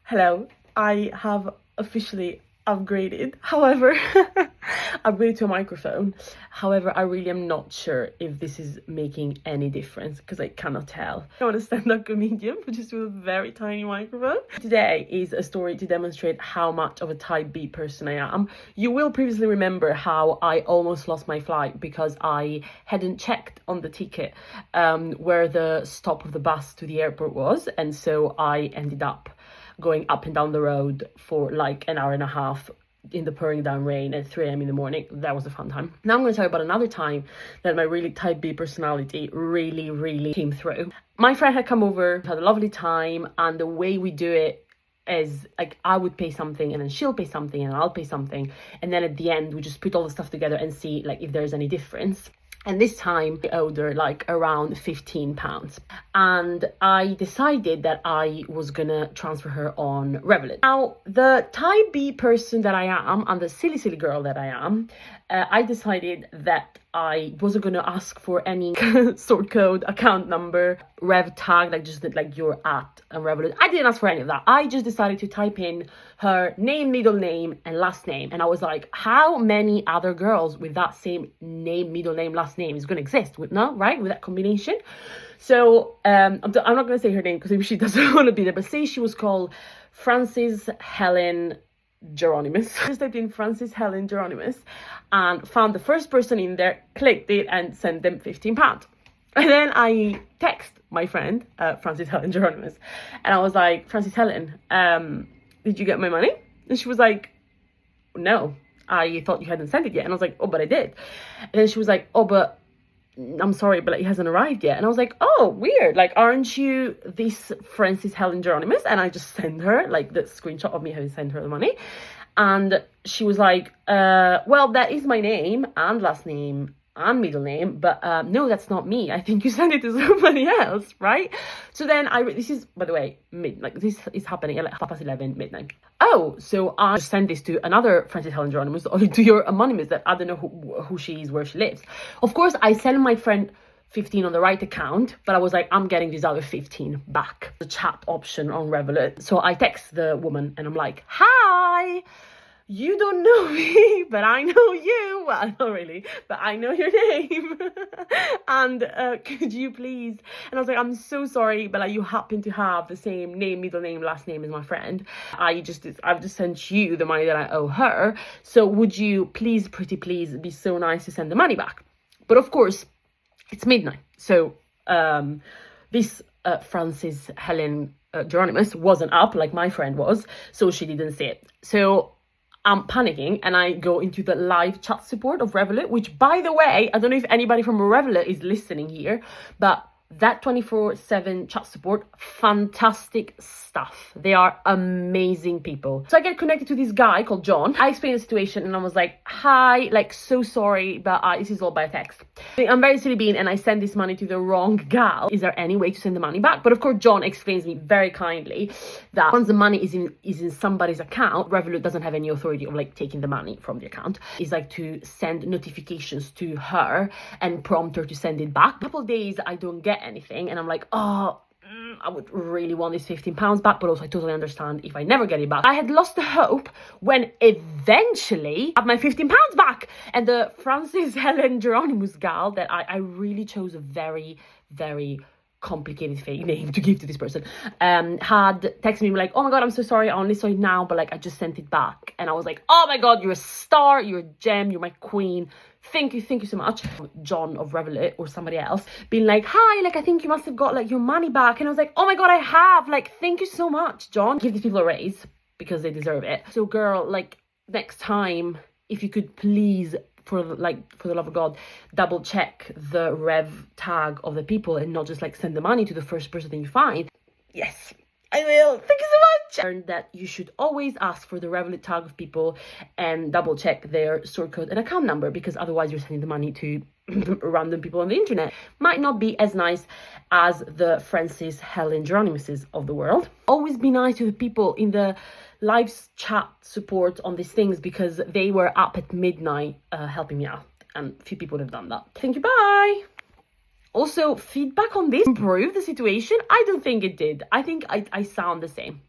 Hello, I have officially upgraded. However, upgraded to a microphone. However, I really am not sure if this is making any difference because I cannot tell. I'm a stand-up comedian, but just with a very tiny microphone. Today is a story to demonstrate how much of a type B person I am. You will previously remember how I almost lost my flight because I hadn't checked on the ticket where the stop of the bus to the airport was, and so I ended up going up and down the road for like an hour and a half in the pouring down rain at 3 a.m. in the morning. That was a fun time. Now I'm going to tell you about another time that my really type B personality really came through. My friend had come over, had a lovely time, and the way we do it is like I would pay something and then she'll pay something and I'll pay something, and then at the end we just put all the stuff together and see like if there's any difference. And this time I owed her like around £15. And I decided that I was gonna transfer her on Revolut. Now, the type B person that I am and the silly girl that I am, I decided that I wasn't gonna ask for any sort code, account number, rev tag, like just like your at and Revolut. I didn't ask for any of that. I just decided to type in her name, middle name, and last name. And I was like, how many other girls with that same name, middle name, last name is gonna exist with right? With that combination. So I'm not gonna say her name because maybe she doesn't want to be there, but say she was called Frances Helen Geronimus. I just typed in Frances Helen Geronimus and found the first person in there, clicked it and sent them £15. And then I text my friend, Frances Helen Geronimus, and I was like, Frances Helen, did you get my money? And she was like, no, I thought you hadn't sent it yet. And I was like, oh, but I did. And then she was like, oh, but I'm sorry, but like, it hasn't arrived yet. And I was like, oh, weird. Like, aren't you this Frances Helen Geronimus? And I just sent her like the screenshot of me having sent her the money. And she was like, well, that is my name and last name and middle name, but no, that's not me. I think you sent it to somebody else, right? So then this is, by the way, this is happening at like 11:30 midnight. Oh, so I just sent this to another Frances Helen Geronimus, or to your anonymous that I don't know who she is, where she lives. Of course, I sent my friend 15 on the right account, but I was like, I'm getting this other 15 back. The chat option on Revolut. So I text the woman and I'm like, hi, you don't know me, but I know you. Well, not really, but I know your name. And could you please? And I was like, I'm so sorry, but like, you happen to have the same name, middle name, last name as my friend. I've just sent you the money that I owe her. So would you please, pretty please, be so nice to send the money back? But of course, it's midnight. So this Frances Helen Geronimus wasn't up like my friend was, so she didn't see it. So I'm panicking and I go into the live chat support of Revolut, which, by the way, I don't know if anybody from Revolut is listening here, but that 24/7 chat support, fantastic stuff. They are amazing people. So I get connected to this guy called John. I explained the situation and I was like, hi, like, so sorry, but this is all by text. I'm very silly bean and I send this money to the wrong gal. Is there any way to send the money back? But of course, John explains me very kindly that once the money is in somebody's account, Revolut doesn't have any authority of like taking the money from the account. It's like to send notifications to her and prompt her to send it back. A couple of days I don't get anything and I'm like, oh, I would really want this £15 back, but also I totally understand if I never get it back. I had lost the hope when eventually I have my £15 back, and the Frances Helen Geronimus gal that I really chose a very complicated fake name to give to this person, had texted me like, oh my god, I'm so sorry, I only saw it now, but like I just sent it back. And I was like, oh my god, you're a star, you're a gem, you're my queen, thank you so much. John of Revolut or somebody else being like, hi, like I think you must have got like your money back. And I was like, oh my god, I have, like, thank you so much, John. Give these people a raise because they deserve it. So girl, like, next time, if you could please, for the love of God, double check the rev tag of the people and not just like send the money to the first person that you find. Yes, I will. Thank you so much. Learned that you should always ask for the Revolut tag of people and double check their sort code and account number, because otherwise you're sending the money to random people on the internet. Might not be as nice as the Frances Helen Geronimuses of the world. Always be nice to the people in the live chat support on these things, because they were up at midnight helping me out, and a few people have done that. Thank you, bye. Also, feedback on this improved the situation? I don't think it did. I think I sound the same.